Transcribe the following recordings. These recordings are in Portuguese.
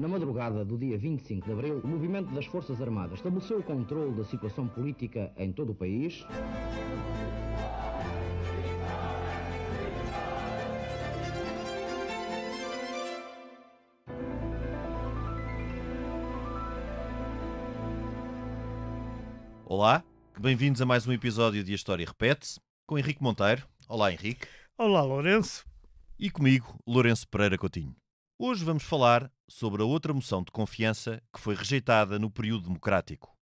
Na madrugada do dia 25 de abril, o movimento das Forças Armadas estabeleceu o controle da situação política em todo o país. Olá, bem-vindos a mais um episódio de A História Repete-se, com Henrique Monteiro. Olá, Henrique. Olá, Lourenço. E comigo, Lourenço Pereira Coutinho. Hoje vamos falar sobre a outra moção de confiança que foi rejeitada no período democrático.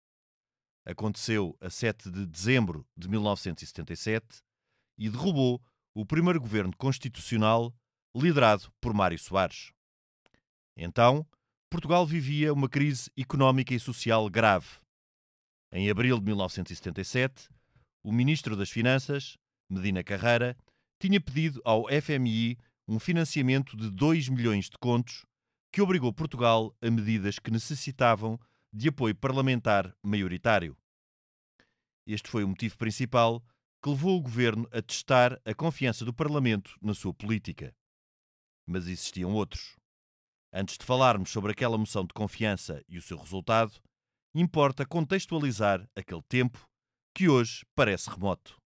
Aconteceu a 7 de dezembro de 1977 e derrubou o primeiro governo constitucional liderado por Mário Soares. Então, Portugal vivia uma crise económica e social grave. Em abril de 1977, o Ministro das Finanças, Medina Carreira, tinha pedido ao FMI um financiamento de 2 milhões de contos que obrigou Portugal a medidas que necessitavam de apoio parlamentar maioritário. Este foi o motivo principal que levou o governo a testar a confiança do Parlamento na sua política. Mas existiam outros. Antes de falarmos sobre aquela moção de confiança e o seu resultado, importa contextualizar aquele tempo que hoje parece remoto.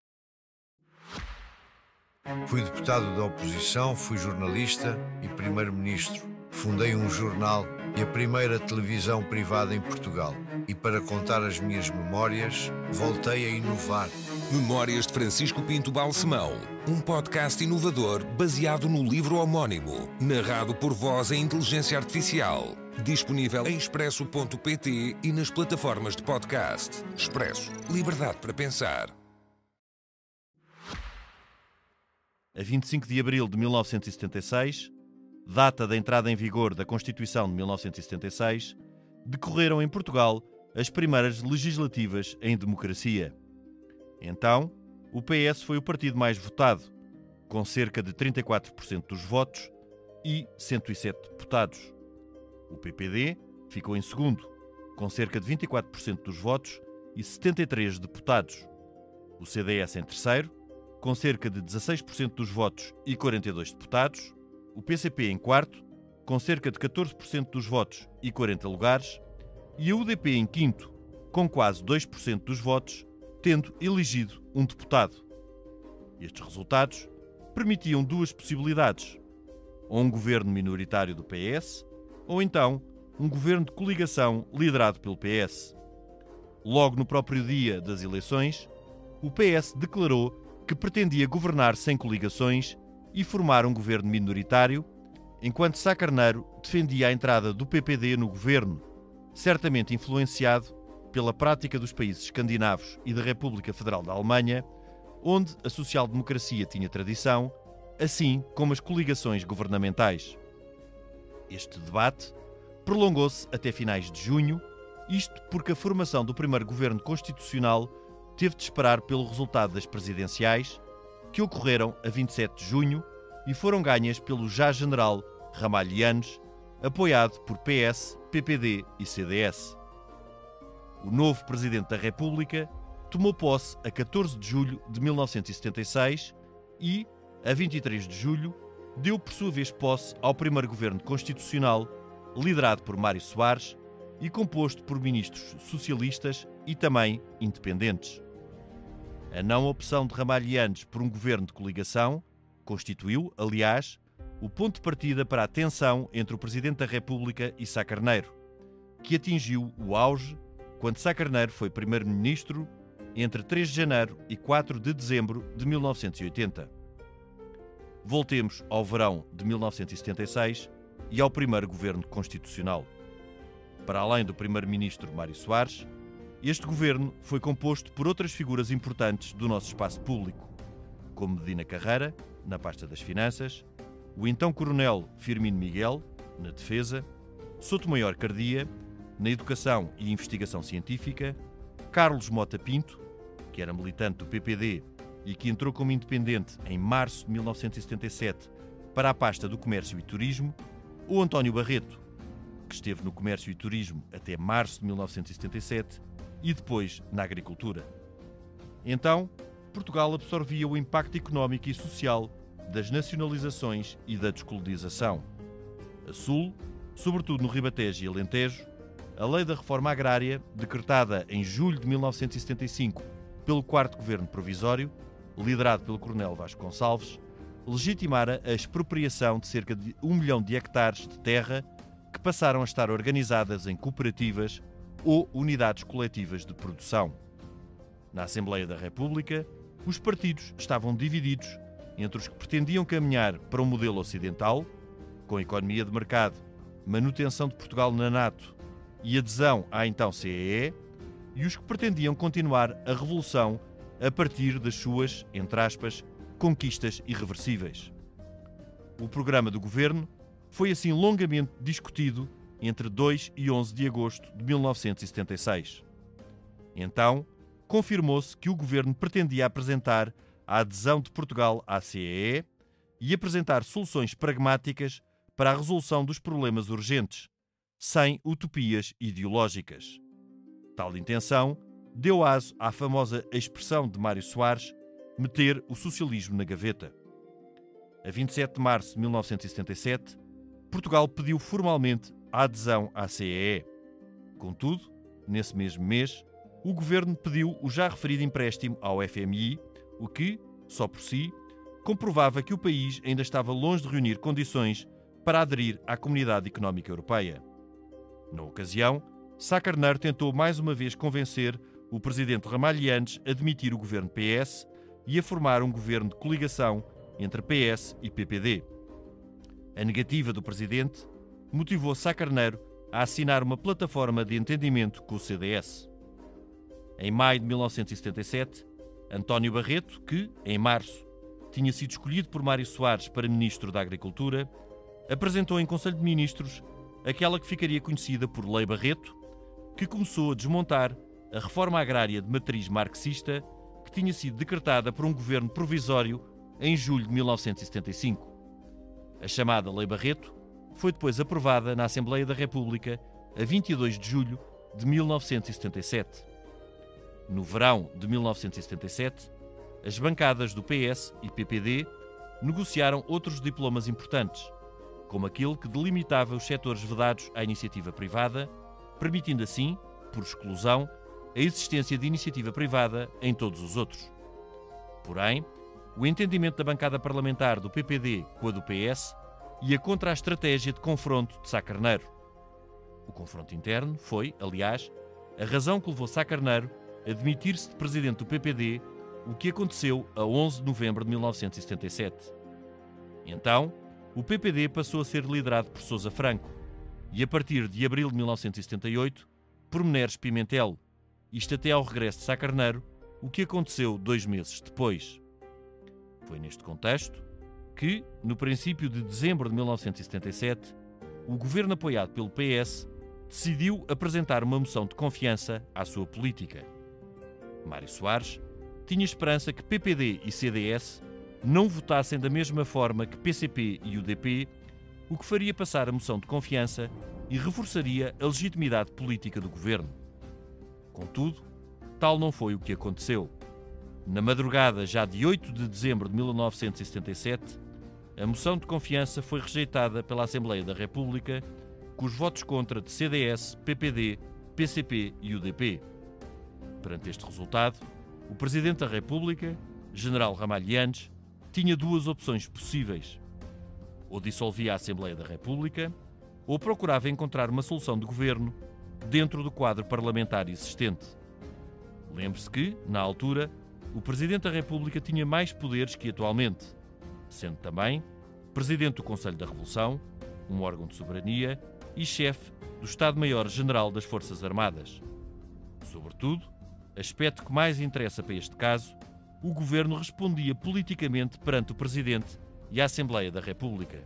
Fui deputado da oposição, fui jornalista e primeiro-ministro. Fundei um jornal e a primeira televisão privada em Portugal. E para contar as minhas memórias, voltei a inovar. Memórias de Francisco Pinto Balsemão, um podcast inovador baseado no livro homónimo, narrado por voz em inteligência artificial. Disponível em expresso.pt e nas plataformas de podcast. Expresso. Liberdade para pensar. A 25 de abril de 1976, data da entrada em vigor da Constituição de 1976, decorreram em Portugal as primeiras legislativas em democracia. Então, o PS foi o partido mais votado, com cerca de 34% dos votos e 107 deputados. O PPD ficou em segundo, com cerca de 24% dos votos e 73 deputados. O CDS em terceiro, com cerca de 16% dos votos e 42 deputados. O PCP em quarto, com cerca de 14% dos votos e 40 lugares. E a UDP em quinto, com quase 2% dos votos, tendo elegido um deputado. Estes resultados permitiam duas possibilidades: ou um governo minoritário do PS, ou então um governo de coligação liderado pelo PS. Logo no próprio dia das eleições, o PS declarou que pretendia governar sem coligações e formar um governo minoritário, enquanto Sá Carneiro defendia a entrada do PPD no governo, certamente influenciado pela prática dos países escandinavos e da República Federal da Alemanha, onde a social-democracia tinha tradição, assim como as coligações governamentais. Este debate prolongou-se até finais de junho, isto porque a formação do primeiro governo constitucional teve de esperar pelo resultado das presidenciais, que ocorreram a 27 de junho e foram ganhas pelo já-general Ramalhianes, apoiado por PS, PPD e CDS. O novo Presidente da República tomou posse a 14 de julho de 1976 e, a 23 de julho, deu por sua vez posse ao primeiro governo constitucional, liderado por Mário Soares e composto por ministros socialistas e também independentes. A não opção de Ramalhianes por um governo de coligação constituiu, aliás, o ponto de partida para a tensão entre o Presidente da República e Sá Carneiro, que atingiu o auge quando Sá Carneiro foi Primeiro-Ministro entre 3 de janeiro e 4 de dezembro de 1980. Voltemos ao verão de 1976 e ao primeiro governo constitucional. Para além do Primeiro-Ministro Mário Soares, este governo foi composto por outras figuras importantes do nosso espaço público, como Medina Carreira, na pasta das Finanças, o então Coronel Firmino Miguel, na Defesa, Soutomaior Cardia, na Educação e Investigação Científica, Carlos Mota Pinto, que era militante do PPD e que entrou como independente em março de 1977 para a pasta do Comércio e Turismo, ou António Barreto, que esteve no Comércio e Turismo até março de 1977 e depois na Agricultura. Então, Portugal absorvia o impacto económico e social das nacionalizações e da descolonização. A sul, sobretudo no Ribatejo e Alentejo, a Lei da Reforma Agrária, decretada em julho de 1975 pelo 4º Governo Provisório, liderado pelo Coronel Vasco Gonçalves, legitimara a expropriação de cerca de 1 milhão de hectares de terra que passaram a estar organizadas em cooperativas ou unidades coletivas de produção. Na Assembleia da República, os partidos estavam divididos entre os que pretendiam caminhar para um modelo ocidental, com economia de mercado, manutenção de Portugal na NATO e adesão à então CEE, e os que pretendiam continuar a revolução a partir das suas, entre aspas, conquistas irreversíveis. O programa do governo foi assim longamente discutido entre 2 e 11 de agosto de 1976. Então, confirmou-se que o governo pretendia apresentar a adesão de Portugal à CEE e apresentar soluções pragmáticas para a resolução dos problemas urgentes, sem utopias ideológicas. Tal intenção deu aso à famosa expressão de Mário Soares, meter o socialismo na gaveta. A 27 de março de 1977, Portugal pediu formalmente a adesão à CEE. Contudo, nesse mesmo mês, o governo pediu o já referido empréstimo ao FMI, o que, só por si, comprovava que o país ainda estava longe de reunir condições para aderir à Comunidade Económica Europeia. Na ocasião, Sá Carneiro tentou mais uma vez convencer o presidente Ramalhianes a demitir o governo PS e a formar um governo de coligação entre PS e PPD. A negativa do presidente motivou Sá Carneiro a assinar uma plataforma de entendimento com o CDS. Em maio de 1977, António Barreto, que, em março, tinha sido escolhido por Mário Soares para Ministro da Agricultura, apresentou em Conselho de Ministros aquela que ficaria conhecida por Lei Barreto, que começou a desmontar a reforma agrária de matriz marxista que tinha sido decretada por um governo provisório em julho de 1975. A chamada Lei Barreto foi depois aprovada na Assembleia da República a 22 de julho de 1977. No verão de 1977, as bancadas do PS e PPD negociaram outros diplomas importantes, como aquele que delimitava os setores vedados à iniciativa privada, permitindo assim, por exclusão, a existência de iniciativa privada em todos os outros. Porém, o entendimento da bancada parlamentar do PPD com a do PS ia contra a estratégia de confronto de Sá Carneiro. O confronto interno foi, aliás, a razão que levou Sá Carneiro a demitir-se de presidente do PPD, o que aconteceu a 11 de novembro de 1977. Então, o PPD passou a ser liderado por Sousa Franco e, a partir de abril de 1978, por Meneres Pimentel, isto até ao regresso de Sá Carneiro, o que aconteceu 2 meses depois. Foi neste contexto que, no princípio de dezembro de 1977, o governo apoiado pelo PS decidiu apresentar uma moção de confiança à sua política. Mário Soares tinha esperança que PPD e CDS não votassem da mesma forma que PCP e UDP, o que faria passar a moção de confiança e reforçaria a legitimidade política do governo. Contudo, tal não foi o que aconteceu. Na madrugada já de 8 de dezembro de 1977, a moção de confiança foi rejeitada pela Assembleia da República, com os votos contra de CDS, PPD, PCP e UDP. Perante este resultado, o Presidente da República, General Ramalhianes, tinha 2 opções possíveis. Ou dissolvia a Assembleia da República, ou procurava encontrar uma solução de governo dentro do quadro parlamentar existente. Lembre-se que, na altura, o Presidente da República tinha mais poderes que atualmente, sendo também Presidente do Conselho da Revolução, um órgão de soberania, e chefe do Estado-Maior-General das Forças Armadas. Sobretudo, aspecto que mais interessa para este caso, o governo respondia politicamente perante o Presidente e a Assembleia da República.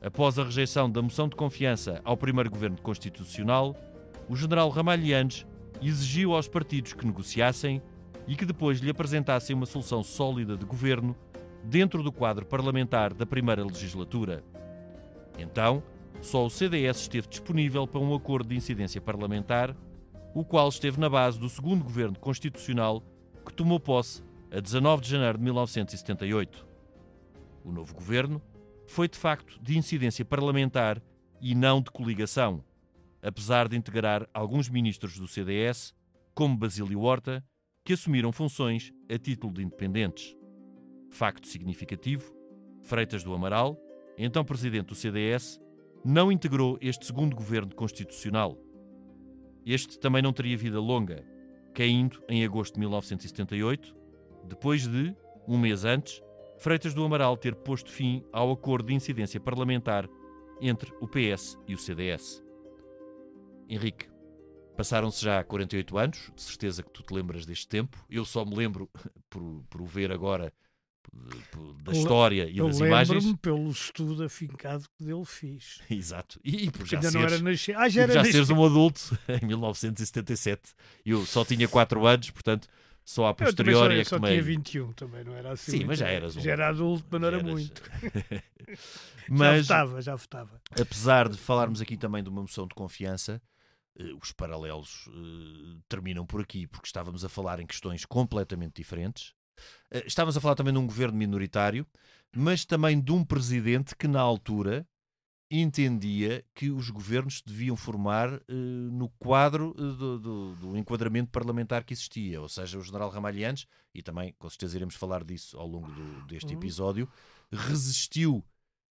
Após a rejeição da moção de confiança ao primeiro governo constitucional, o general Ramalhianes exigiu aos partidos que negociassem e que depois lhe apresentassem uma solução sólida de governo dentro do quadro parlamentar da primeira legislatura. Então, só o CDS esteve disponível para um acordo de incidência parlamentar, o qual esteve na base do segundo governo constitucional que tomou posse a 19 de janeiro de 1978. O novo governo foi, de facto, de incidência parlamentar e não de coligação, apesar de integrar alguns ministros do CDS, como Basílio Horta, que assumiram funções a título de independentes. Facto significativo, Freitas do Amaral, então presidente do CDS, não integrou este segundo governo constitucional. Este também não teria vida longa, caindo em agosto de 1978, depois de, um mês antes, Freitas do Amaral ter posto fim ao acordo de incidência parlamentar entre o PS e o CDS. Henrique, passaram-se já 48 anos, de certeza que tu te lembras deste tempo. Eu só me lembro, por o ver agora, da história e das imagens. Eu lembro-me pelo estudo afincado que dele fiz. Exato. E por já ainda seres, não era nascido. Já seres um adulto em 1977. Eu só tinha 4 anos, portanto, só a posteriori é que tomei. Eu só tinha 21 também, não era assim. Sim, mas já eras já era adulto, mas não era muito. Mas, já votava. Apesar de falarmos aqui também de uma moção de confiança, os paralelos terminam por aqui, porque estávamos a falar em questões completamente diferentes. Estávamos a falar também de um governo minoritário, mas também de um presidente que, na altura, entendia que os governos se deviam formar no quadro do enquadramento parlamentar que existia, ou seja, o general Ramalhianes, e também, com certeza iremos falar disso ao longo deste episódio, resistiu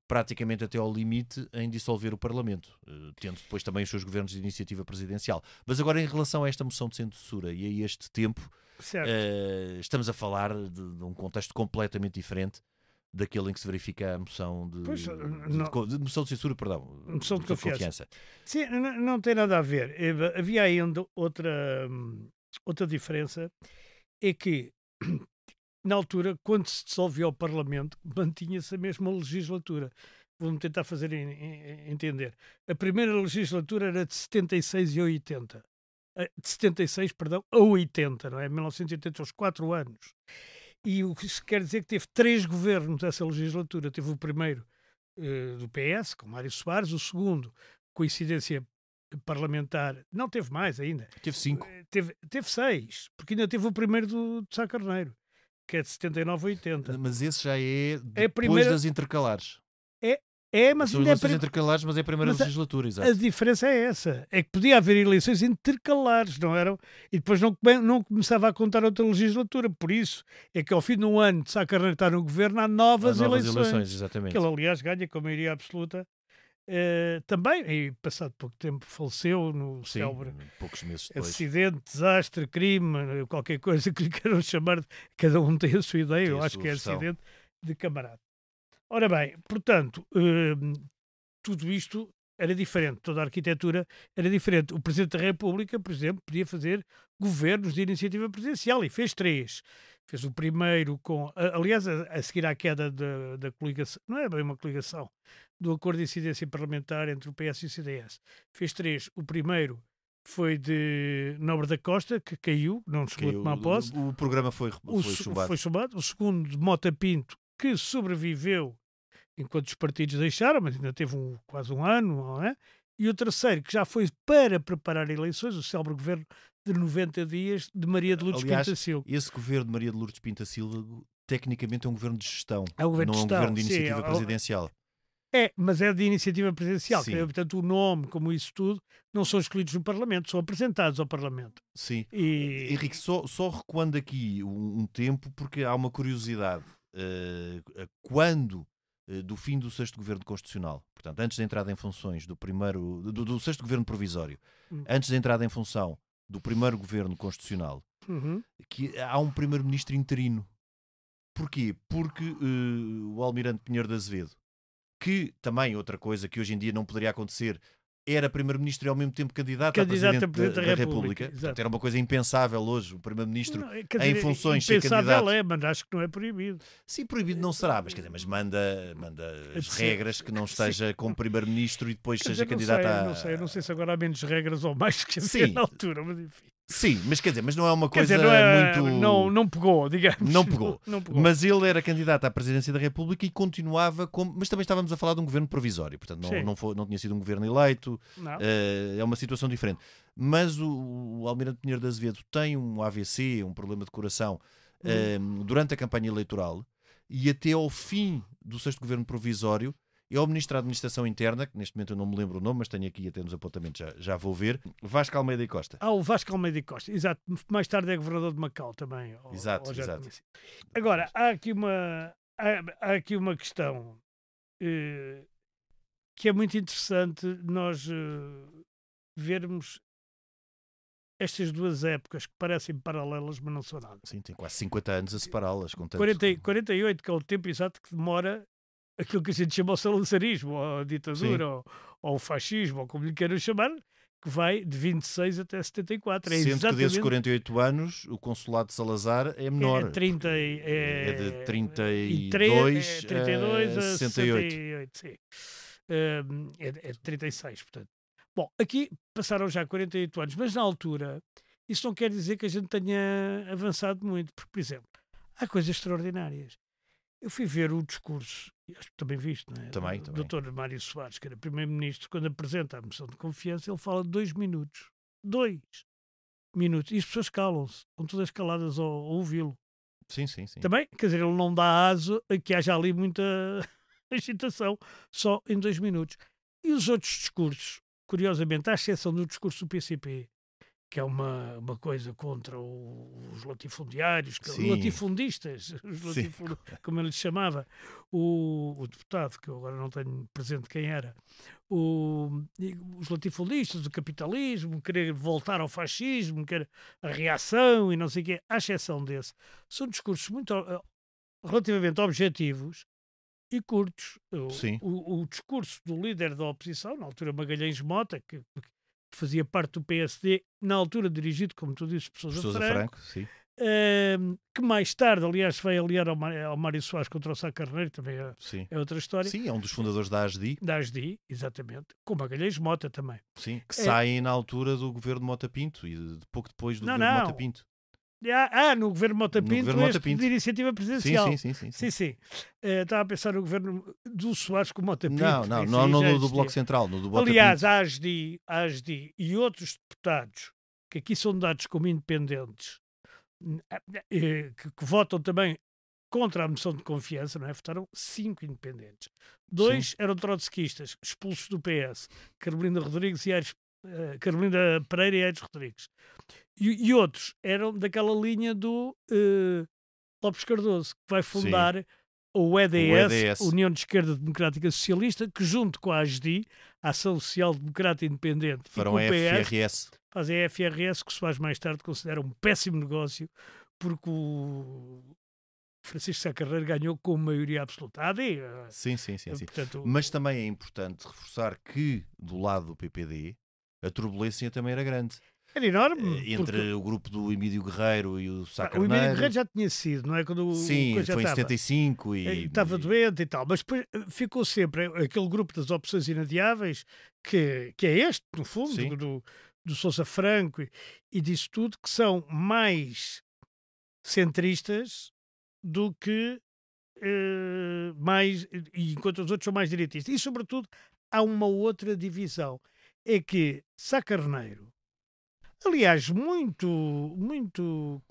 praticamente até ao limite em dissolver o Parlamento, tendo depois também os seus governos de iniciativa presidencial. Mas agora, em relação a esta moção de censura e a este tempo, estamos a falar de um contexto completamente diferente daquele em que se verifica a moção de moção de censura, perdão, moção de confiança. Sim, não tem nada a ver. Havia ainda outra diferença, é que na altura, quando se dissolveu o Parlamento, mantinha-se a mesma legislatura. Vou-me tentar fazer entender. A primeira legislatura era de 76 a 80. De 76, perdão, a 80, não é? 1980, aos 4 anos. E o que isso quer dizer que teve 3 governos essa legislatura. Teve o primeiro do PS, com Mário Soares, o segundo, coincidência parlamentar, não teve mais ainda. Teve 5. Teve 6, porque ainda teve o primeiro de Sá Carneiro, que é de 79 a 80. Mas esse já é depois das intercalares. Mas são ainda eleições intercalares, mas é a primeira legislatura, exato. A diferença é essa. É que podia haver eleições intercalares, não eram? E depois não começava a contar outra legislatura. Por isso é que ao fim de um ano de Sá Carneiro estar no governo, há novas eleições. Exatamente. Que ele, aliás, ganha com a maioria absoluta. Também, e passado pouco tempo faleceu no célebre poucos meses depois. Acidente, desastre, crime, qualquer coisa que lhe queiram chamar, cada um tem a sua ideia, eu acho que é acidente de camarada. Ora bem, portanto, tudo isto era diferente, toda a arquitetura era diferente. O Presidente da República, por exemplo, podia fazer governos de iniciativa presidencial e fez 3. Fez o primeiro com, aliás, a seguir à queda da coligação, não é bem uma coligação, do acordo de incidência parlamentar entre o PS e o CDS. Fez 3. O primeiro foi de Nobre da Costa, que caiu, não chegou a tomar posse. O programa foi chumbado. O segundo, de Mota Pinto, que sobreviveu enquanto os partidos deixaram, mas ainda teve quase um ano, não é? E o terceiro, que já foi para preparar eleições, o célebre governo de 90 dias de Maria de Lourdes Pinto da Silva. Esse governo de Maria de Lourdes Pinto da Silva, tecnicamente é um governo de gestão, não é um governo de iniciativa presidencial. Mas é de iniciativa presidencial. Sim. Portanto, o nome, como isso tudo, não são escolhidos no Parlamento, são apresentados ao Parlamento. Sim. Henrique, só recuando aqui um tempo, porque há uma curiosidade. Quando do fim do 6º Governo Constitucional, portanto, antes da entrada em funções do 6º Governo Provisório, antes da entrada em função do 1º Governo Constitucional, que há um Primeiro-Ministro interino. Porquê? Porque o Almirante Pinheiro de Azevedo, que também, outra coisa que hoje em dia não poderia acontecer, era Primeiro-Ministro e ao mesmo tempo candidato a Presidente da República. Portanto, era uma coisa impensável hoje, o Primeiro-Ministro em funções ser candidato. Impensável mas acho que não é proibido. Sim, proibido não será, mas manda as regras que não esteja como Primeiro-Ministro e depois seja candidato a... Eu não sei se agora há menos regras ou mais que havia na altura, mas enfim. Sim, mas mas não é uma coisa muito... Não pegou, digamos. Não pegou. Mas ele era candidato à Presidência da República e continuava como... Mas também estávamos a falar de um governo provisório, portanto não tinha sido um governo eleito, é uma situação diferente. Mas o Almirante Pinheiro de Azevedo tem um AVC, um problema de coração, durante a campanha eleitoral e até ao fim do 6º Governo Provisório é o Ministro da Administração Interna, que neste momento eu não me lembro o nome, mas tenho aqui até nos apontamentos, já vou ver, Vasco Almeida e Costa. O Vasco Almeida e Costa, exato. Mais tarde é governador de Macau também. Exato. Agora, há aqui uma questão que é muito interessante nós vermos estas duas épocas que parecem paralelas, mas não são nada. Sim, tem quase 50 anos a separá-las. 48, que é o tempo exato que demora aquilo que a gente chama o salazarismo, ou a ditadura, ou o fascismo, ou como lhe queiram chamar, que vai de 26 até 74. Sendo que desses 48 anos, o consulado de Salazar é menor. É de 32 a 68. Sim. É de 36, portanto. Bom, aqui passaram já 48 anos, mas na altura isso não quer dizer que a gente tenha avançado muito, porque, por exemplo, há coisas extraordinárias. Eu fui ver o discurso, acho que também viste, não é? Também. Do Dr. Mário Soares, que era primeiro-ministro, quando apresenta a moção de confiança, ele fala de 2 minutos. 2 minutos. E as pessoas calam-se, estão todas caladas ao ouvi-lo. Sim. Também, quer dizer, ele não dá aso a que haja ali muita agitação, só em 2 minutos. E os outros discursos, curiosamente, à exceção do discurso do PCP, que é uma coisa contra os latifundiários, latifundistas, como ele chamava, o deputado, que eu agora não tenho presente quem era, os latifundistas, o capitalismo, querer voltar ao fascismo, querer a reação e não sei o quê, à exceção desse, são discursos muito relativamente objetivos e curtos. O discurso do líder da oposição, na altura Magalhães Mota, que fazia parte do PSD, na altura dirigido, como tu dizes, por Sousa Franco, sim. Que mais tarde, aliás, vai aliar ao Mário Soares contra o Sá Carneiro, também é outra história. Sim, é um dos fundadores da ASDI. Da ASDI, exatamente. Com Magalhães Mota também. Sim, que saem na altura do governo Mota Pinto e pouco depois do governo Mota Pinto. No governo Mota Pinto, de iniciativa presidencial. Sim. Estava a pensar no governo do Soares com Mota Pinto. Não no do Bloco Central, no do Mota Aliás, Pinto. a ASDI e outros deputados, que aqui são dados como independentes, que votam também contra a moção de confiança, não é? Votaram 5 independentes. 2 eram trotskistas, expulsos do PS, Carolina Pereira e Aires Rodrigues. E outros eram daquela linha do Lopes Cardoso, que vai fundar o EDS, União de Esquerda Democrática Socialista, que junto com a ASDI, a Ação Social Democrata Independente, farão e com o PS, FRS. fazem a FRS, que Soares mais tarde considera um péssimo negócio, porque o Francisco Sá Carneiro ganhou com maioria absoluta. Sim. Portanto, mas também é importante reforçar que, do lado do PPD, a turbulência também era grande. Era enorme. Entre o grupo do Emílio Guerreiro e o Sá Carneiro. O Emílio Guerreiro já tinha sido, não é? Sim, foi em 75 e... Estava doente e tal, mas depois ficou sempre aquele grupo das opções inadiáveis, que é este, no fundo, do Sousa Franco e disso tudo, que são mais centristas do que enquanto os outros são mais direitistas. E, sobretudo, há uma outra divisão. É que Sá Carneiro, aliás, muito, como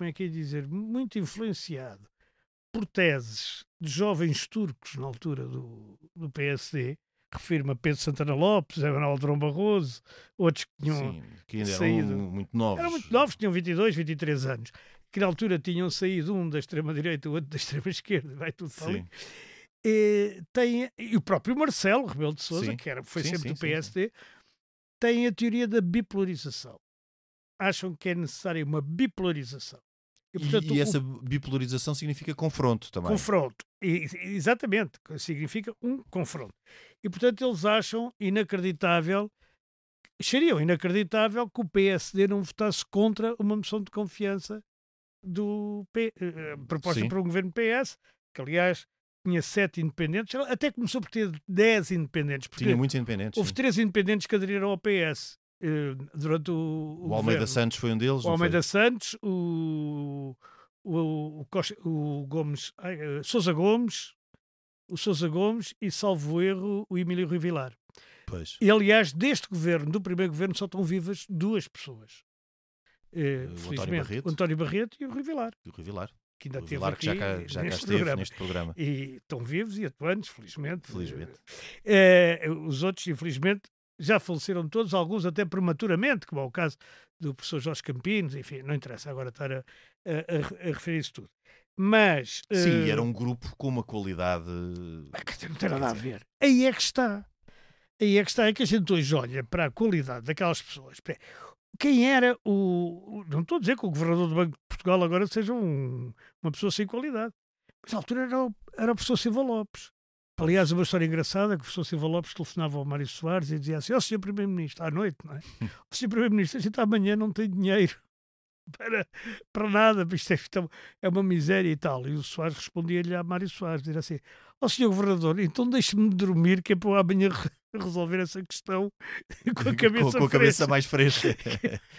é que é dizer, muito influenciado por teses de jovens turcos na altura do PSD, refiro-me a Pedro Santana Lopes, Emanuel Drão Barroso, outros que tinham saído. Muito novos. Eram muito novos, tinham 22, 23 anos, que na altura tinham saído um da extrema-direita, o outro da extrema-esquerda, vai tudo para ali. E o próprio Marcelo Rebelo de Sousa, que foi sempre do PSD, tem a teoria da bipolarização. Acham que é necessária uma bipolarização. E essa bipolarização significa confronto também. Confronto. Exatamente. Significa um confronto. E, portanto, eles acham achariam inacreditável que o PSD não votasse contra uma moção de confiança proposta por um governo PS, que, aliás, tinha 7 independentes, até começou por ter 10 independentes. Tinha muitos independentes. Houve 3 independentes que aderiram ao PS durante o Almeida Santos foi um deles. O Almeida Santos, o Gomes, Sousa Gomes, o Sousa Gomes e, salvo erro, o Emílio Rui Vilar. Pois. E, aliás, deste governo, do primeiro governo, só estão vivas 2 pessoas. O António Barreto e o Rui Vilar. que ainda O teve Vilar aqui que já cá neste esteve programa. neste programa. E estão vivos e atuantes, felizmente. Felizmente. Os outros, infelizmente, já faleceram todos, alguns até prematuramente, como é o caso do professor Jorge Campinos, enfim, não interessa agora estar a referir isso tudo. Mas... Sim, era um grupo com uma qualidade... Não tem nada a ver. Aí é que está. Aí é que está, é que a gente hoje olha para a qualidade daquelas pessoas. Quem era não estou a dizer que o governador do Banco de Portugal agora seja uma pessoa sem qualidade. Mas na altura era o professor Silva Lopes. Aliás, uma história engraçada, que o professor Silva Lopes telefonava ao Mário Soares e dizia assim: ó Sr. Primeiro-Ministro, à noite, não é? Ó Sr. Primeiro-Ministro, a gente amanhã não tem dinheiro para nada, isto é uma miséria e tal. E o Soares respondia-lhe a Mário Soares, dizia assim: ó Sr. Governador, então deixe-me dormir, que é para eu amanhã resolver essa questão com a cabeça com a cabeça mais fresca.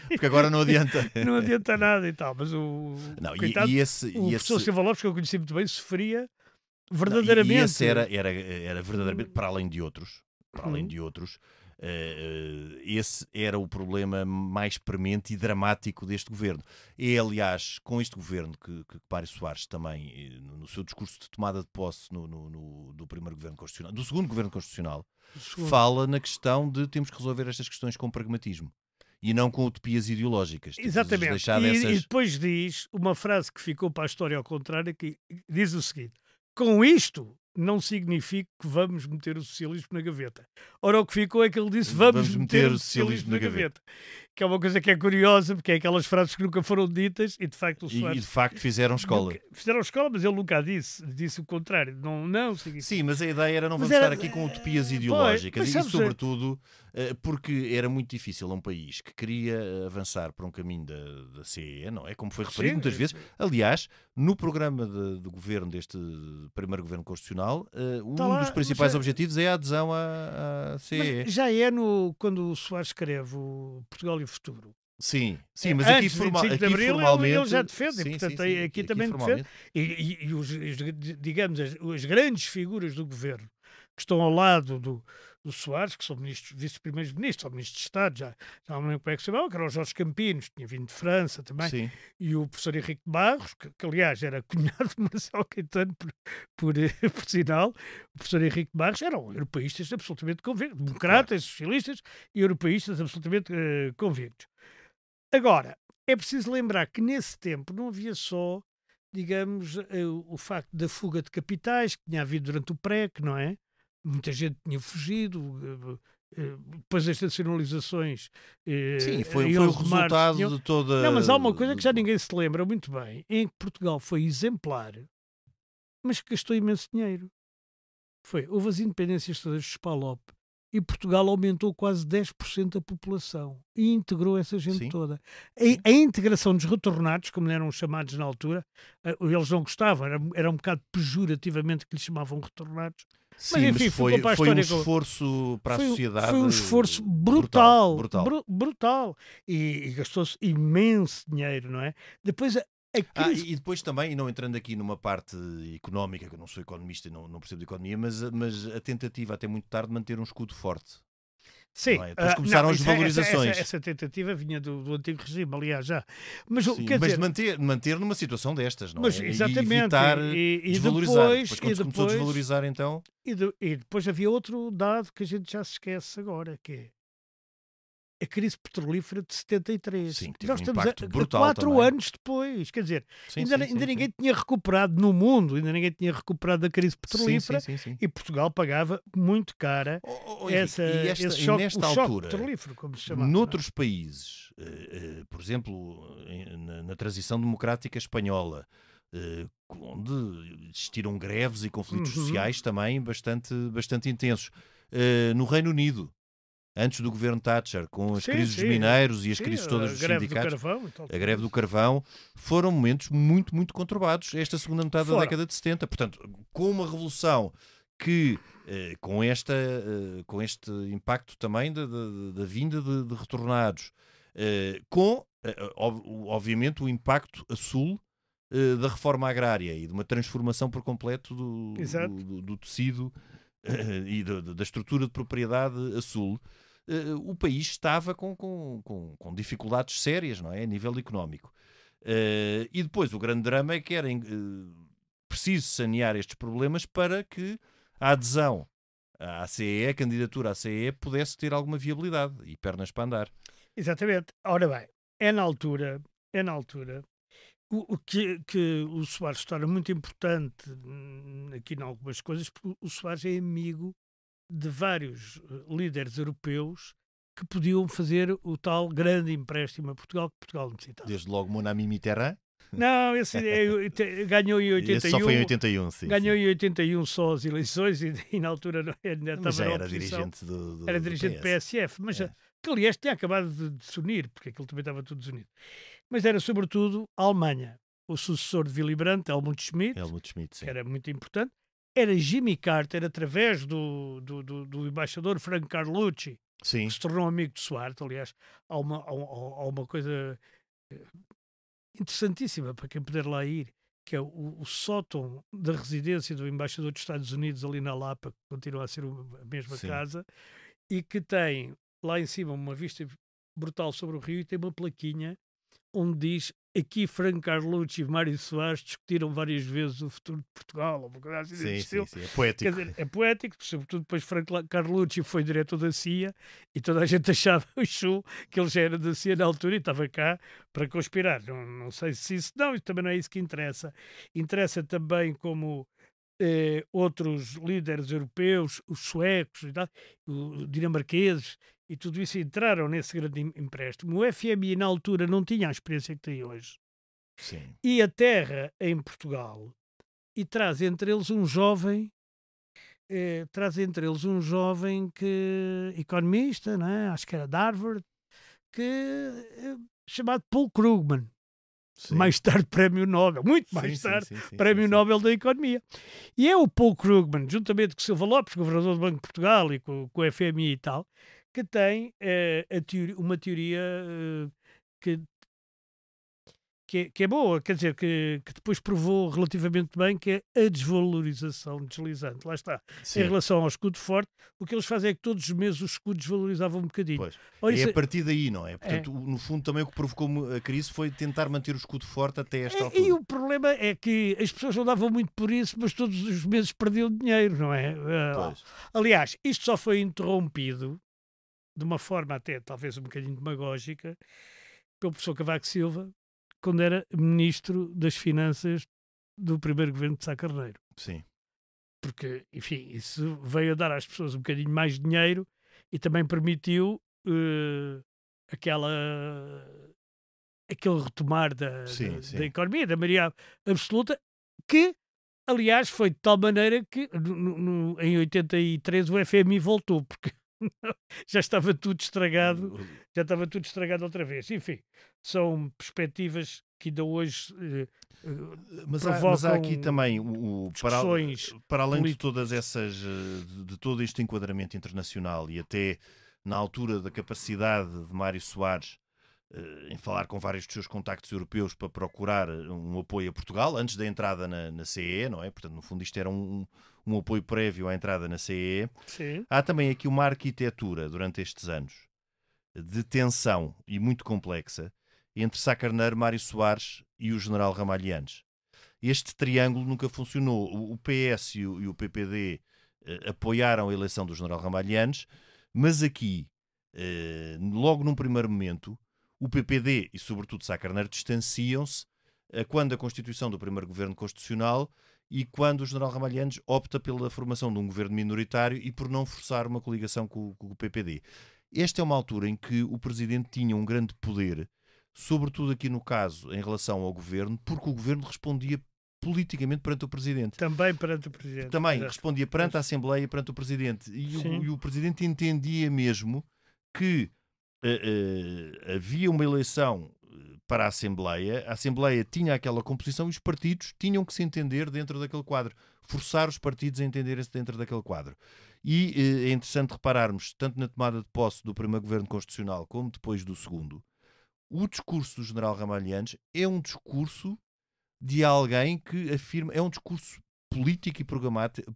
Porque agora não adianta. Não adianta nada e tal. Mas Não, coitado, o professor Silva Lopes, que eu conheci muito bem, sofria verdadeiramente. Não, e esse era verdadeiramente, para além de outros, esse era o problema mais premente e dramático deste governo. É, aliás, com este governo que Mário Soares também, no seu discurso de tomada de posse do primeiro governo constitucional, do segundo governo constitucional, fala na questão de temos que resolver estas questões com pragmatismo e não com utopias ideológicas. Exatamente. E depois diz uma frase que ficou para a história ao contrário, que diz o seguinte: com isto não significa que vamos meter o socialismo na gaveta. Ora, o que ficou é que ele disse: vamos meter o socialismo na gaveta. Que é uma coisa que é curiosa, porque é aquelas frases que nunca foram ditas e de facto o Soares... E de facto fizeram escola. Fizeram escola, mas ele nunca disse o contrário. Não significa. Sim, mas a ideia era não vamos estar aqui com utopias ideológicas. E sobretudo porque era muito difícil a um país que queria avançar para um caminho da CE, não é? Como foi referido muitas vezes. Aliás, no programa de governo deste primeiro governo constitucional, um dos principais objetivos é a adesão à CE. Mas já é quando o Soares escreve o Portugal e o Futuro. Sim, mas aqui, de Abril, formalmente... Ele já defende, sim, portanto sim, aqui também defende. Digamos, as grandes figuras do governo que estão ao lado do Soares, que são vice-primeiros-ministros, ou ministros de Estado, já não me lembro como é que se chamava, que era o Jorge Campinos, tinha vindo de França também, sim. E o professor Henrique de Barros, que aliás era cunhado de Marcelo Caetano, por sinal. O professor Henrique de Barros eram europeístas absolutamente convictos, democratas, socialistas e europeístas absolutamente convictos. Agora, é preciso lembrar que nesse tempo não havia só, digamos, o facto da fuga de capitais que tinha havido durante o PREC, não é? Muita gente tinha fugido, depois das nacionalizações... Sim, foi o resultado de toda... Não, mas há uma coisa que já ninguém se lembra muito bem, em que Portugal foi exemplar, mas que gastou imenso dinheiro. Houve as independências todas de Palop, e Portugal aumentou quase 10% a população e integrou essa gente toda. A integração dos retornados, como eram chamados na altura, eles não gostavam, era um bocado pejorativamente que lhes chamavam retornados. Sim, mas enfim, foi um esforço para a sociedade. Foi um esforço brutal. E gastou-se imenso dinheiro, não é? Depois... E depois também, e não entrando aqui numa parte económica, que eu não sou economista e não percebo de economia, mas a tentativa até muito tarde de manter um escudo forte. Sim. Depois começaram as desvalorizações. Essa tentativa vinha do antigo regime, aliás, já. Mas manter numa situação destas, não mas, é? Exatamente. E evitar desvalorizar. Depois, quando se começou a desvalorizar, então... E depois havia outro dado que a gente já se esquece agora, que é a crise petrolífera de 73. Sim, nós estamos brutal 4 anos depois. Quer dizer, ainda ninguém tinha recuperado no mundo, ainda ninguém tinha recuperado da crise petrolífera e Portugal pagava muito cara esse choque, nesta altura, petrolífero, como se chamava. Noutros países, por exemplo, na transição democrática espanhola, onde existiram greves e conflitos sociais também bastante intensos. No Reino Unido, antes do governo Thatcher, com as crises dos mineiros e as crises todas dos sindicatos, a greve do carvão, foram momentos muito, muito conturbados esta segunda metade da década de 70. Portanto, com uma revolução que, com este impacto também da vinda de retornados, com, obviamente, o impacto a sul da reforma agrária e de uma transformação por completo do tecido e da estrutura de propriedade a sul, o país estava com dificuldades sérias, não é? A nível económico. E depois o grande drama é que era preciso sanear estes problemas para que a adesão à CEE, a candidatura à CEE, pudesse ter alguma viabilidade e pernas para andar. Exatamente. Ora bem, é na altura o que o Soares se torna muito importante aqui em algumas coisas, porque o Soares é amigo de vários líderes europeus que podiam fazer o tal grande empréstimo a Portugal que Portugal necessitava. Desde logo Monami Mitterrand. Não, esse ganhou em 81. Esse só foi em 81, sim. Ganhou sim. em 81 só as eleições e na altura ainda Mas estava já na era oposição. dirigente do Era dirigente do PSF, mas que aliás tinha acabado de se unir, porque aquilo também estava tudo desunido. Mas era sobretudo a Alemanha. O sucessor de Willy Brandt, Helmut Schmidt, sim. que era muito importante. Era Jimmy Carter, através do embaixador Franco Carlucci, Sim. que se tornou amigo de Soares. Aliás, há uma coisa interessantíssima para quem puder lá ir, que é o sótão da residência do embaixador dos Estados Unidos ali na Lapa, que continua a ser a mesma casa, e que tem lá em cima uma vista brutal sobre o rio e tem uma plaquinha onde diz: aqui Franco Carlucci e Mário Soares discutiram várias vezes o futuro de Portugal, ou uma coisa assim desse estilo. Sim, é poético. Quer dizer, é poético, sobretudo depois Franco Carlucci foi diretor da CIA e toda a gente achava que ele já era da CIA na altura e estava cá para conspirar. Não sei se isso também não é isso que interessa. Interessa também como outros líderes europeus, os suecos, e tal, os dinamarqueses, e tudo isso entraram nesse grande empréstimo. O FMI na altura não tinha a experiência que tem hoje. Sim. E aterra em Portugal e traz entre eles um jovem que economista, não é? Acho que era de Harvard, chamado Paul Krugman. Sim. Mais tarde Prémio Nobel, muito mais tarde Prémio Nobel da Economia. E é o Paul Krugman, juntamente com o Silva Lopes, governador do Banco de Portugal, e com o FMI e tal, que tem uma teoria que é boa, quer dizer, que depois provou relativamente bem, que é a desvalorização deslizante. Lá está. Sim. Em relação ao escudo forte, o que eles fazem é que todos os meses os escudos valorizavam um bocadinho. Pois. É a partir daí, não é? Portanto, no fundo, também o que provocou a crise foi tentar manter o escudo forte até esta altura. E o problema é que as pessoas não davam muito por isso, mas todos os meses perdiam dinheiro, não é? Aliás, isto só foi interrompido, de uma forma até talvez um bocadinho demagógica, pelo professor Cavaco Silva, quando era Ministro das Finanças do primeiro governo de Sá Carneiro. Sim. Porque, enfim, isso veio a dar às pessoas um bocadinho mais dinheiro e também permitiu aquele retomar da economia, da maioria absoluta, que, aliás, foi de tal maneira que em 83 o FMI voltou, porque já estava tudo estragado outra vez. Enfim, são perspectivas que ainda hoje mas há aqui também para além de todas essas de todo este enquadramento internacional e até na altura da capacidade de Mário Soares em falar com vários dos seus contactos europeus para procurar um apoio a Portugal antes da entrada na CEE, não é? Portanto, no fundo isto era um apoio prévio à entrada na CEE. Sim. Há também aqui uma arquitetura durante estes anos de tensão e muito complexa entre Sá Carneiro, Mário Soares e o general Ramalhianes. Este triângulo nunca funcionou. O PS e o PPD apoiaram a eleição do general Ramalhianes, mas aqui, logo num primeiro momento, o PPD e, sobretudo, Sá Carneiro distanciam-se quando a constituição do primeiro governo constitucional e quando o general Ramalhianes opta pela formação de um governo minoritário e por não forçar uma coligação com o PPD. Esta é uma altura em que o presidente tinha um grande poder, sobretudo aqui no caso em relação ao governo, porque o governo respondia politicamente perante o presidente. Também perante o presidente. Também respondia perante a Assembleia e perante o presidente. E o presidente entendia mesmo que havia uma eleição para a Assembleia tinha aquela composição e os partidos tinham que se entender dentro daquele quadro, forçar os partidos a entenderem-se dentro daquele quadro. E é interessante repararmos, tanto na tomada de posse do primeiro governo constitucional como depois do segundo, o discurso do general Ramalhianes é um discurso de alguém que afirma, é um discurso político e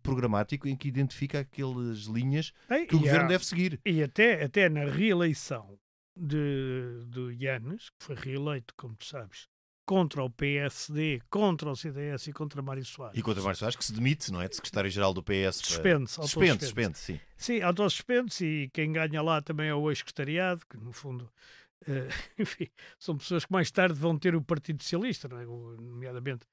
programático em que identifica aquelas linhas que o governo deve seguir. E até na reeleição do Yanes, que foi reeleito, como tu sabes, contra o PSD, contra o CDS e contra Mário Soares. E contra Mário Soares, que se demite, não é? De secretário-geral do PS. Suspende, sim. Sim, autossuspende-se, e quem ganha lá também é o ex-secretariado, que no fundo, enfim, são pessoas que mais tarde vão ter o Partido Socialista, não é? Nomeadamente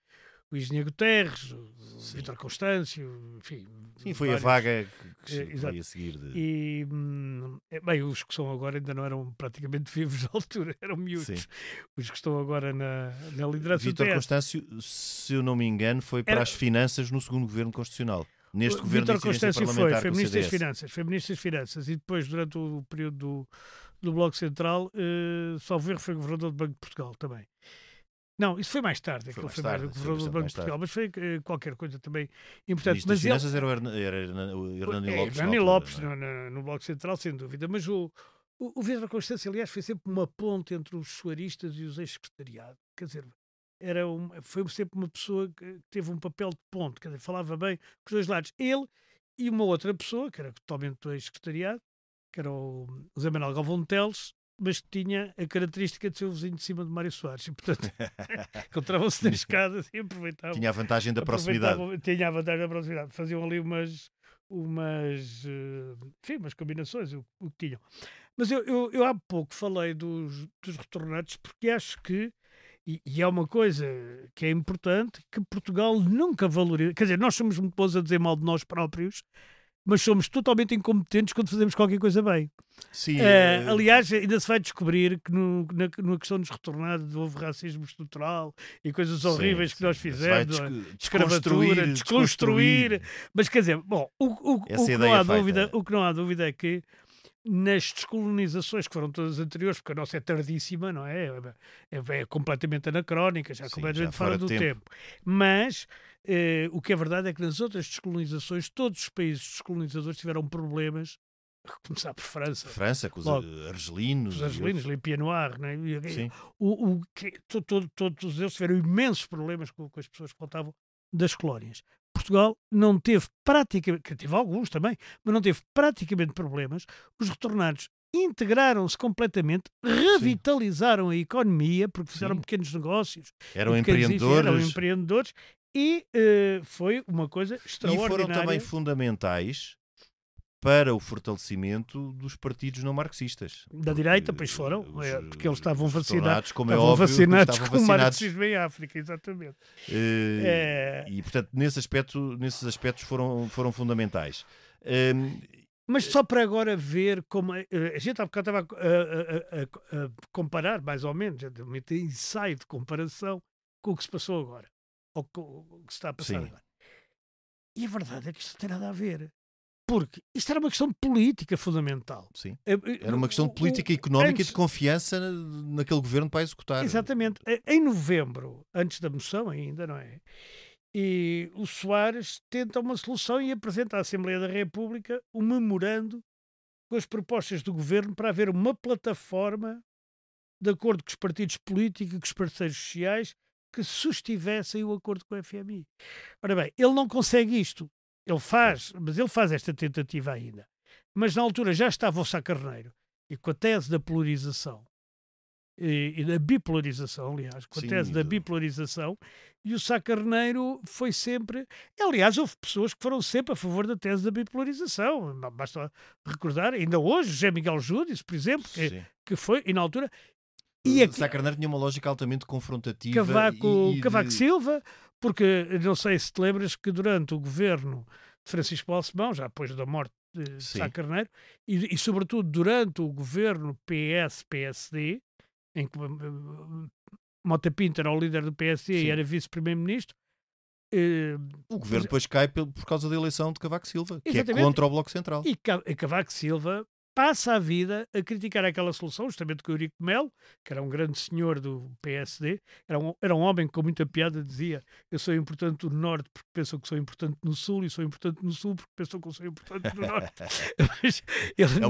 o Engenheiro Guterres, o Vítor Constâncio, enfim. Sim, foi vários. a vaga que Exato. veio a seguir. E, bem, os que são agora ainda não eram praticamente vivos na altura, eram miúdos. Sim. Os que estão agora na liderança do Vítor PS. Constâncio, se eu não me engano, foi para as finanças no segundo governo constitucional. Neste governo Vítor de incidência Constâncio parlamentar foi com o Ministro das CDS. Finanças, foi Ministro das Finanças, e depois, durante o período do Bloco Central, salvo erro, foi Governador do Banco de Portugal também. Não, isso foi mais tarde, Foi mais Governador tarde, do Banco de Portugal, mas foi qualquer coisa também importante. Ministro das Mas Finanças era o Hernani Lopes. Hernani na Lopes, altura, não é? no Bloco Central, sem dúvida. Mas o Vítor Constâncio, aliás, foi sempre uma ponte entre os soaristas e os ex-secretariado. Quer dizer, foi sempre uma pessoa que teve um papel de ponte, quer dizer, falava bem com os dois lados. Ele e uma outra pessoa, que era totalmente do ex-secretariado, que era o José Manuel Galvão Teles, mas que tinha a característica de ser o vizinho de cima de Mário Soares. E, portanto, encontravam-se nas escadas e aproveitavam. Tinha a vantagem da proximidade. Tinha a vantagem da proximidade. Faziam ali umas combinações, o que tinham. Mas eu há pouco falei dos retornados, porque acho que, e é uma coisa que é importante, que Portugal nunca valoriza. Quer dizer, nós somos muito bons a dizer mal de nós próprios, mas somos totalmente incompetentes quando fazemos qualquer coisa bem. Sim, aliás, ainda se vai descobrir que na questão dos retornados houve racismo estrutural e coisas horríveis que nós fizemos, escravatura, desconstruir. Mas quer dizer, bom, o que não há dúvida é que nas descolonizações, que foram todas anteriores, porque a nossa é tardíssima, não é? É completamente anacrónica, já completamente fora do tempo. Mas o que é verdade é que nas outras descolonizações, todos os países descolonizadores tiveram problemas, a começar por França. França, com os argelinos. Os argelinos, Le Pied Noir, não é? Sim. Todos eles tiveram imensos problemas com as pessoas que voltavam das colónias. Portugal não teve praticamente, teve alguns também, mas não teve praticamente problemas. Os retornados integraram-se completamente, revitalizaram a economia, porque fizeram pequenos negócios. Eram empreendedores. E foi uma coisa extraordinária. E foram também fundamentais para o fortalecimento dos partidos não marxistas. Da direita, pois foram, porque eles estavam vacinados, como é óbvio, vacinados com o marxismo em África, exatamente. E, portanto, nesses aspectos foram fundamentais. Mas só para agora ver como... A gente há bocado estava a comparar, mais ou menos, ter ensaio de comparação com o que se passou agora, ou com o que se está a passar agora. E a verdade é que isto não tem nada a ver. Porque isto era uma questão política fundamental. Sim. Era uma questão de política económica e de confiança naquele governo para executar. Exatamente. Em novembro, antes da moção ainda, não é? E o Soares tenta uma solução e apresenta à Assembleia da República um memorando com as propostas do governo para haver uma plataforma de acordo com os partidos políticos e com os parceiros sociais que sustivessem o acordo com o FMI. Ora bem, ele não consegue isto. Ele faz esta tentativa ainda. Mas na altura já estava o Sá Carneiro, e com a tese da polarização, e da bipolarização, aliás, com a tese da bipolarização, e o Sá Carneiro foi sempre... Aliás, houve pessoas que foram sempre a favor da tese da bipolarização. Basta recordar, ainda hoje, José Miguel Júdice, por exemplo, que foi, e na altura... O Sá Carneiro tinha uma lógica altamente confrontativa. Cavaco Silva, porque não sei se te lembras que durante o governo de Francisco Balsemão, já depois da morte de Sá Carneiro, e sobretudo durante o governo PS-PSD, em que Mota Pinto era o líder do PSD e era vice-primeiro-ministro, o governo depois cai por causa da eleição de Cavaco Silva, que é contra o Bloco Central. E Cavaco Silva passa a vida a criticar aquela solução, justamente com o Eurico de Melo, que era um grande senhor do PSD, era um homem que com muita piada dizia: eu sou importante no Norte porque pensam que sou importante no Sul, e sou importante no Sul porque pensam que eu sou importante no Norte. Mas ele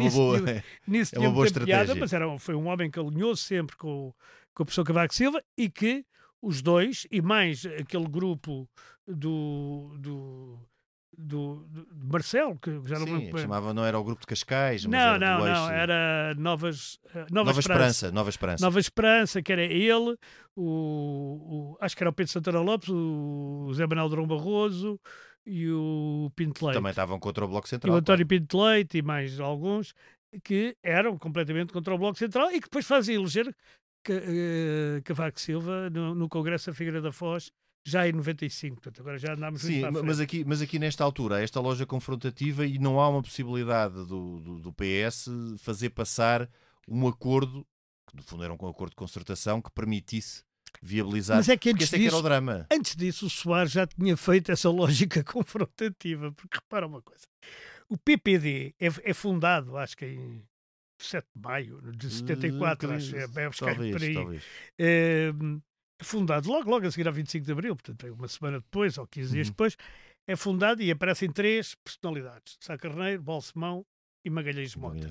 nisso tinha muita estratégia. piada, mas foi um homem que alinhou sempre com o professor Cavaco Silva, e que os dois, e mais aquele grupo de Marcelo, que já não Sim, me que chamava, não era o grupo de Cascais, mas Não, era não, do não, Eixo. era Nova Esperança. Nova Esperança. Nova Esperança, que era ele, acho que era o Pedro Santana Lopes, o Zé Manuel Durão Barroso e o Pinto Leite. Também estavam contra o Bloco E Central. o António Pinto Leite e mais alguns que eram completamente contra o Bloco Central e que depois fazem eleger Cavaco Silva no Congresso da Figueira da Foz já em 95. Portanto, agora já andámos muito Sim, para a frente. mas aqui nesta altura, há esta loja confrontativa e não há uma possibilidade do PS fazer passar um acordo, que no fundo era um acordo de concertação, que permitisse viabilizar. Mas é que porque esse é que era o drama. antes disso, o Soares já tinha feito essa lógica confrontativa, porque repara uma coisa, o PPD é fundado, acho que em 7 de maio de 74, acho que é buscar por aí. Talvez. É fundado logo a seguir a 25 de Abril, portanto, uma semana depois, ou 15 dias depois, é fundado e aparecem 3 personalidades, Sá Carneiro, Balsemão e Magalhães Mota.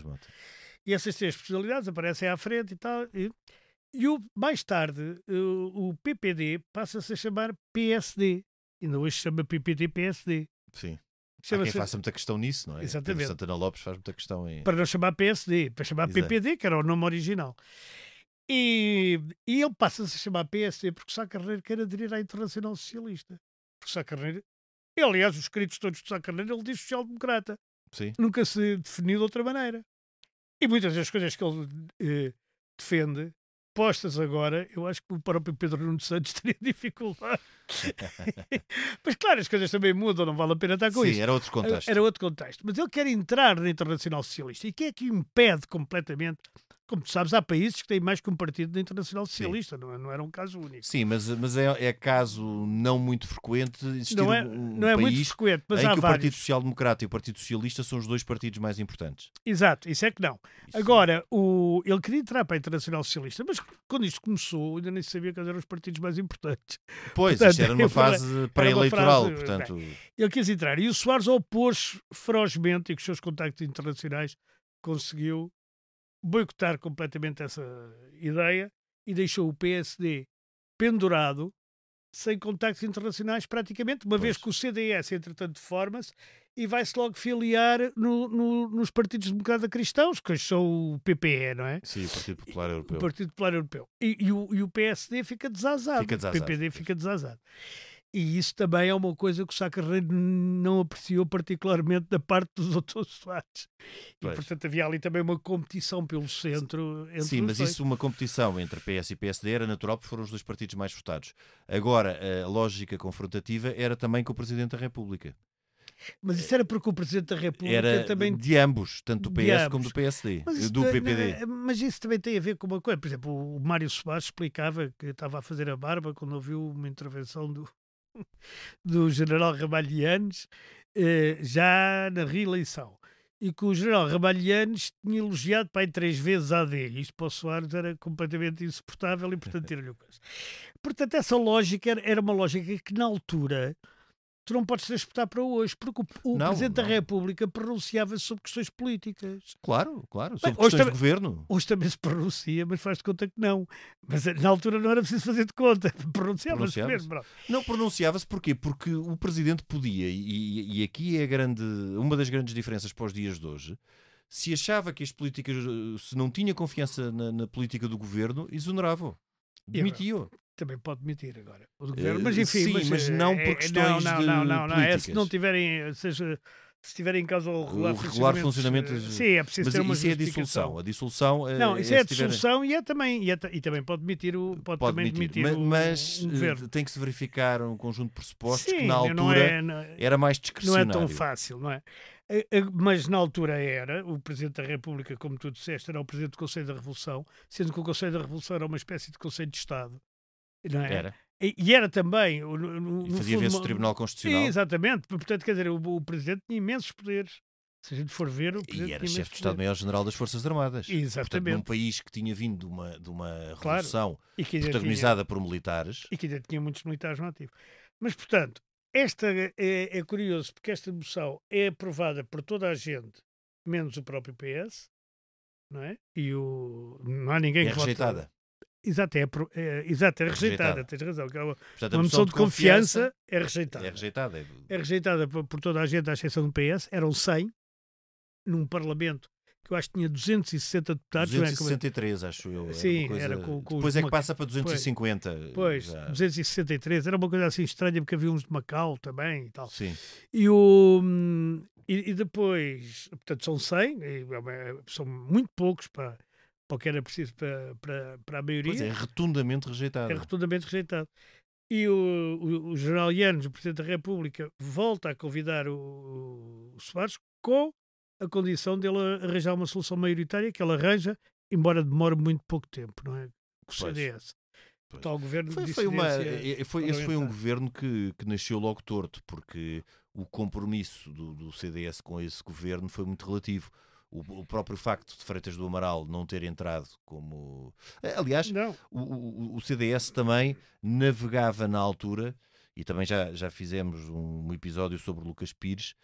E essas 3 personalidades aparecem à frente e tal, mais tarde, o PPD passa-se a chamar PSD. Ainda hoje se chama PPD-PSD. Sim. Há quem faça muita questão nisso, não é? Exatamente. Pedro Santana Lopes faz muita questão em... Para não chamar PSD, para chamar Exato. PPD, que era o nome original. E ele passa-se a chamar PSD porque Sá Carneiro quer aderir à Internacional Socialista. Porque Sá Carneiro... aliás, os escritos todos de Sá Carneiro, ele diz social-democrata. Sim. Nunca se definiu de outra maneira. E muitas das coisas que ele defende, postas agora, eu acho que o próprio Pedro Nuno Santos teria dificuldade. Mas claro, as coisas também mudam, não vale a pena estar com isso. Sim, era outro contexto. Era outro contexto. Mas ele quer entrar na Internacional Socialista. E quem é que o impede completamente? Como tu sabes, há países que têm mais que um partido da Internacional Socialista, não era um caso único. Sim, mas é caso não muito frequente existir não é país muito frequente, mas em há que o vários. Partido Social Democrata e o Partido Socialista são os 2 partidos mais importantes. Exato, isso é que não. Isso. Agora, ele queria entrar para a Internacional Socialista, mas quando isto começou, ainda nem sabia quais eram os partidos mais importantes. Pois, Portanto, isto era numa fase pré-eleitoral, portanto... Ele quis entrar e o Soares opôs-se ferozmente e com os seus contactos internacionais conseguiu boicotar completamente essa ideia e deixou o PSD pendurado, sem contactos internacionais praticamente, uma vez que o CDS, entretanto, forma-se e vai-se logo filiar nos partidos democrata-cristãos, que hoje são o PPE, não é? Sim, o Partido Popular Europeu. O Partido Popular Europeu. E o PSD fica desazado. Fica desazado. O PPD fica desazado. E isso também é uma coisa que o Sá Carneiro não apreciou particularmente da parte do Dr. Soares. E, portanto, havia ali também uma competição pelo centro. Entre Sim, mas isso, uma competição entre PS e PSD era natural porque foram os 2 partidos mais votados. Agora, a lógica confrontativa era também com o Presidente da República. Mas isso era porque o Presidente da República era também... de ambos, tanto do PS como do PSD, do PPD. Mas isso também tem a ver com uma coisa. Por exemplo, o Mário Soares explicava que estava a fazer a barba quando ouviu uma intervenção do general Ramalhianes já na reeleição. E que o general Ramalhianes tinha elogiado para aí 3 vezes a AD. Isto para o Soares era completamente insuportável e, portanto, tira-lhe o caso. Portanto, essa lógica era uma lógica que, na altura... tu não podes transportar para hoje, porque o Presidente da República pronunciava-se sobre questões políticas. Claro, sobre questões de governo. Hoje também se pronuncia, mas faz de conta que não. Mas na altura não era preciso fazer de conta, pronunciava-se mesmo. Não pronunciava-se porquê? Porque o Presidente podia, e aqui é uma das grandes diferenças para os dias de hoje, se achava que as políticas, se não tinha confiança na política do gogoverno, exonerava-o, demitia-o. Também pode demitir agora o do governo, mas enfim, sim, mas não por questões políticas. Se não tiverem, seja, se tiverem em causa o regular funcionamento, sim, é preciso ter uma isso é a dissolução. A dissolução não, isso é a dissolução e também pode demitir o mas governo. Tem que se verificar um conjunto de pressupostos que na altura era mais discricionário. Não é tão fácil, não é? Mas na altura o Presidente da República, como tu disseste, era o Presidente do Conselho da Revolução, sendo que o Conselho da Revolução era uma espécie de Conselho de Estado. Não é? Era. E era também... e fazia vezes o Tribunal Constitucional. Exatamente. Portanto, quer dizer, o Presidente tinha imensos poderes. Se a gente for ver... E era chefe de Estado-Maior-General das Forças Armadas. Exatamente. Portanto, num país que tinha vindo de uma revolução protagonizada por militares. E que ainda tinha muitos militares no ativo. Mas, portanto, esta é curioso, porque esta moção é aprovada por toda a gente, menos o próprio PS, não é? E não há ninguém que rejeitada. Exato, exato, é rejeitada, Rejeitada. tens razão. Que é Portanto, a uma moção de confiança é rejeitada. é rejeitada. É rejeitada por toda a gente, à exceção do PS. Eram 100 num Parlamento que eu acho que tinha 260 deputados. não é? 263, acho eu. Era Sim, uma coisa... era com Depois os é que passa para 250. Pois, já. 263. Era uma coisa assim estranha, porque havia uns de Macau também e tal. Sim. E depois, portanto, são 100, são muito poucos para o que era preciso para a maioria. Pois é rotundamente É rejeitado. rotundamente rejeitado. E o general Yanes, o Presidente da República, volta a convidar o Soares com a condição dele arranjar uma solução maioritária, que ele arranja, embora demore muito pouco tempo, não é? Com o Pois. CDS. Pois. O tal governo de Esse dissidência foi um parlamentar. governo que nasceu logo torto, porque o compromisso do CDS com esse governo foi muito relativo. O próprio facto de Freitas do Amaral não ter entrado como... Aliás, Não, o CDS também navegava na altura, e também já fizemos um episódio sobre Lucas Pires,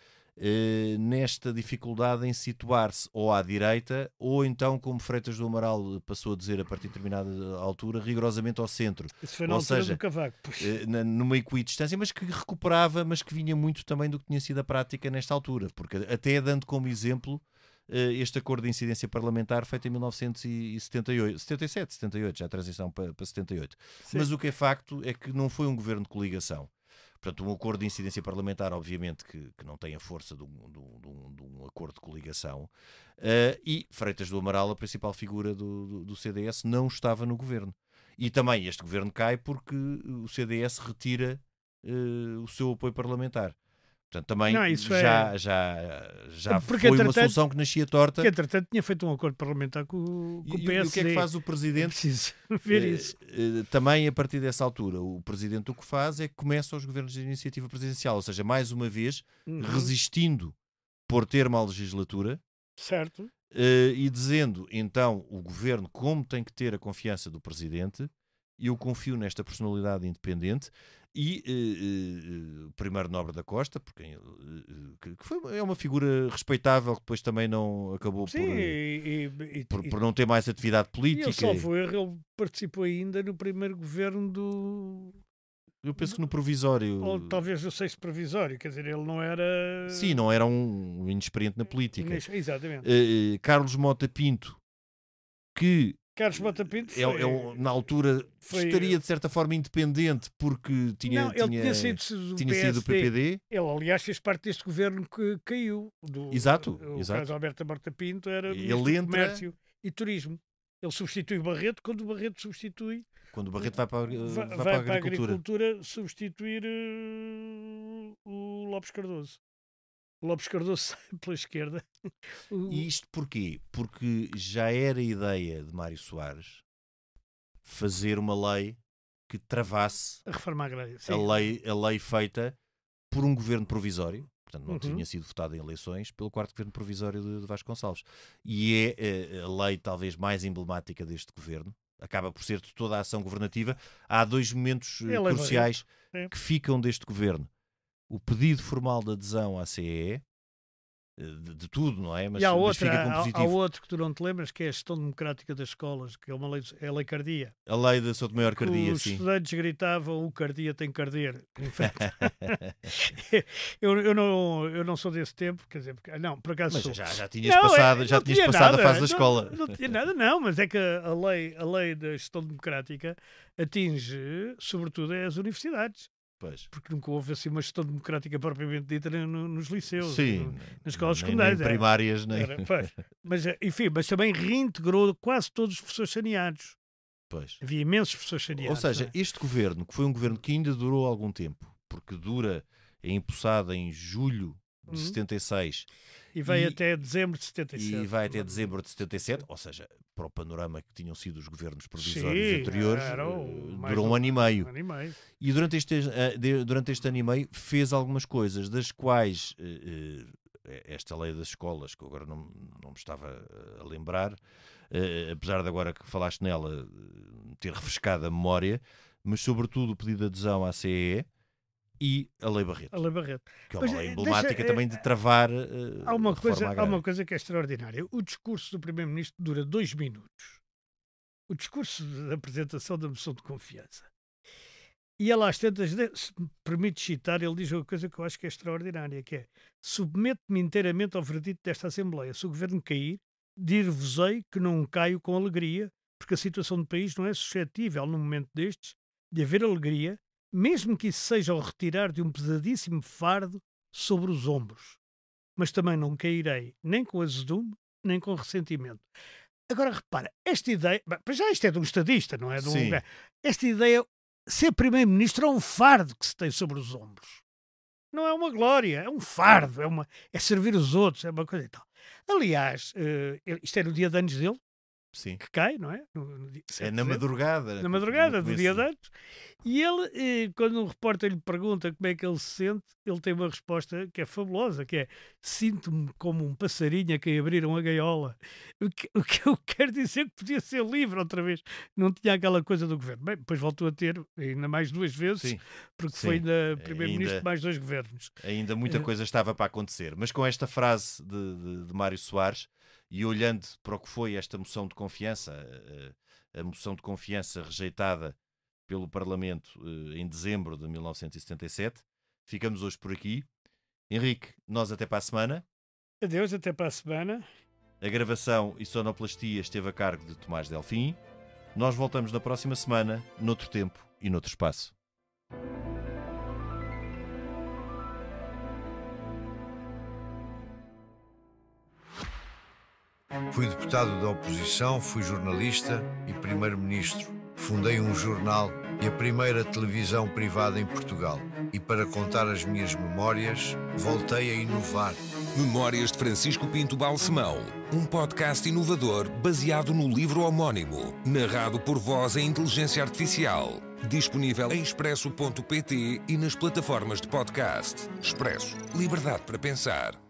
nesta dificuldade em situar-se ou à direita, ou então, como Freitas do Amaral passou a dizer a partir de determinada altura, rigorosamente ao centro. isso foi na Ou altura seja, do Cavaco. Pois. numa equidistância, mas que recuperava, mas que vinha muito também do que tinha sido a prática nesta altura, porque até dando como exemplo este acordo de incidência parlamentar feito em 1978, 77, 78, já a transição para 78. Sim. Mas o que é facto é que não foi um governo de coligação. Portanto, um acordo de incidência parlamentar, obviamente, que não tem a força de um acordo de coligação. E Freitas do Amaral, a principal figura do CDS, não estava no governo. E também este governo cai porque o CDS retira o seu apoio parlamentar. Portanto, também Não, isso já Porque, foi uma entretanto, solução que nascia torta. Que, entretanto, tinha feito um acordo parlamentar com o E PSD. o que é que faz o É Presidente? preciso ver isso. Também a partir dessa altura, o Presidente o que faz é que começa os governos de iniciativa presidencial, ou seja, mais uma vez, Uhum. resistindo por termo à legislatura Certo. e dizendo, então, o Governo como tem que ter a confiança do Presidente, eu confio nesta personalidade independente e o primeiro Nobre da Costa, porque, é uma figura respeitável, que depois também não acabou Sim, por não ter mais atividade e política. ele salvo erro, ele participou ainda no primeiro governo Eu penso que no provisório. ou talvez no sexto provisório, quer dizer, ele não era... Sim, não era um inexperiente na política. Exatamente. Carlos Mota Pinto, que Carlos Mota Pinto na altura estaria de certa forma independente porque Não, ele tinha sido do PPD. Ele, aliás, fez parte deste governo que caiu. Exato. O Carlos Alberto Mota Pinto era Ele ministro do entra- Comércio e Turismo. Ele substitui Barreto quando o Barreto substitui... Quando o Barreto vai para vai a agricultura. substituir o Lopes Cardoso. O Lopes Cardoso sai pela esquerda. E isto porquê? Porque já era ideia de Mário Soares fazer uma lei que travasse A reforma agrária. Sim. a lei feita por um governo provisório, portanto não Uhum. tinha sido votado em eleições, pelo quarto governo provisório de Vasconcelos. E é a lei talvez mais emblemática deste governo. Acaba por ser de toda a ação governativa. Há dois momentos É a lei cruciais Barreto. que ficam deste governo. O pedido formal de adesão à CEE, de tudo, não é? Mas, E há mas fica como há positivo. outro que tu não te lembras, que é a gestão democrática das escolas, que é uma lei, é a lei Cardia. A lei da Souto Maior Que Cardia, os sim. estudantes gritavam: o Cardia tem que arder. Em fato. eu não sou desse tempo, quer dizer, não, por acaso Mas sou. já tinhas Não, passado, já não tinhas tinha passado nada, a fase da escola. Não tinha nada, não, mas é que a lei da gestão democrática atinge, sobretudo, as universidades. Pois. Porque nunca houve assim uma gestão democrática propriamente dita nos liceus, Sim, nas escolas nem secundárias. primárias, nem. Pois. Mas, enfim, mas também reintegrou quase todos os professores saneados. Pois. Havia imensos professores saneados. Ou seja, não é? este governo, que foi um governo que ainda durou algum tempo, porque é empossado em julho de 76 E vai e- até dezembro de 77. e vai até dezembro de 77, ou seja, para o panorama que tinham sido os governos provisórios Sim, anteriores, mais durou um ano e meio. Um ano e meio. E durante este ano e meio fez algumas coisas, das quais esta lei das escolas, que eu agora não me estava a lembrar, apesar de agora que falaste nela ter refrescado a memória, mas sobretudo o pedido de adesão à CEE e a Lei Barreto, A lei Barreto. que é Mas, uma lei emblemática deixa- também de travar Há uma, a reforma coisa, há agrária. uma coisa que é extraordinária. O discurso do Primeiro-Ministro dura 2 minutos. o discurso da apresentação da moção de confiança. E ele às tantas, se me permite citar, ele diz uma coisa que eu acho que é extraordinária, que é: submeto-me inteiramente ao veredito desta Assembleia. Se o governo cair, dir-vos-ei que não caio com alegria, porque a situação do país não é suscetível, num momento destes, de haver alegria, mesmo que isso seja o retirar de um pesadíssimo fardo sobre os ombros. Mas também não cairei nem com azedume, nem com ressentimento. Agora repara, esta ideia, pois já isto é de um estadista, não é? Sim. Esta ideia, ser primeiro-ministro é um fardo que se tem sobre os ombros. Não é uma glória, é um fardo, é servir os outros, é uma coisa e tal. Aliás, isto é no dia de anos dele, Sim. que cai, não é? É na madrugada. Na madrugada do dia de anos. E ele, quando um repórter lhe pergunta como é que ele se sente, ele tem uma resposta que é fabulosa, que é: sinto-me como um passarinho a quem abriram a gaiola. O que eu quero dizer que podia ser livre outra vez. Não tinha aquela coisa do governo. Bem, depois voltou a ter ainda mais 2 vezes, Sim. porque Sim. foi ainda primeiro-ministro Ainda- de mais 2 governos. Ainda muita coisa estava para acontecer. Mas com esta frase de Mário Soares, e olhando para o que foi esta moção de confiança, a moção de confiança rejeitada pelo Parlamento em dezembro de 1977, ficamos hoje por aqui. Henrique, nós até para a semana. Adeus, até para a semana. A gravação e sonoplastia esteve a cargo de Tomás Delfim. Nós voltamos na próxima semana, noutro tempo e noutro espaço. Fui deputado da oposição, fui jornalista e primeiro-ministro. Fundei um jornal e a primeira televisão privada em Portugal. E para contar as minhas memórias, voltei a inovar. Memórias de Francisco Pinto Balsemão, um podcast inovador baseado no livro homónimo, narrado por voz em inteligência artificial. Disponível em expresso.pt e nas plataformas de podcast. Expresso. Liberdade para pensar.